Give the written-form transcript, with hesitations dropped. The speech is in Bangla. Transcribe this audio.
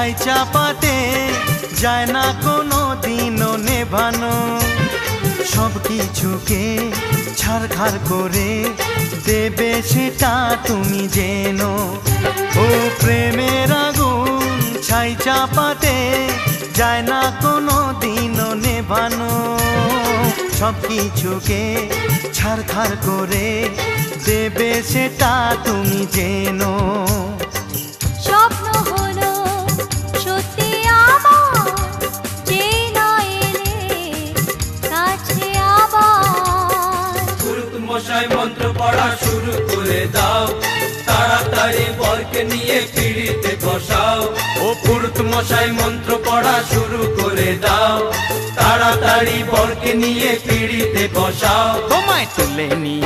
ছাই চাপাতে যায় না কোনো দিনও নেভানো। সব কিছুকে ছারখার করে দেবে সেটা তুমি জেনো। ও প্রেমের আগুন ছাই চাপাতে যায় না কোনো দিনও নেভানো। সব কিছুকে ছারখার করে দেবে সেটা তুমি জেনো। স্বপ্ন হলো সত্যি আমার, যে না এলে কাছে আবার। পুরুত মশাই মন্ত্র পড়া শুরু করে দাও, তাড়াতাড়ি বরকে নিয়ে পিড়িতে বসাও। ও পুরুত মশাই মন্ত্র পড়া শুরু করে দাও, তাড়াতাড়ি বরকে নিয়ে পিড়িতে বসাও। তোমায় তুলে নিয়ে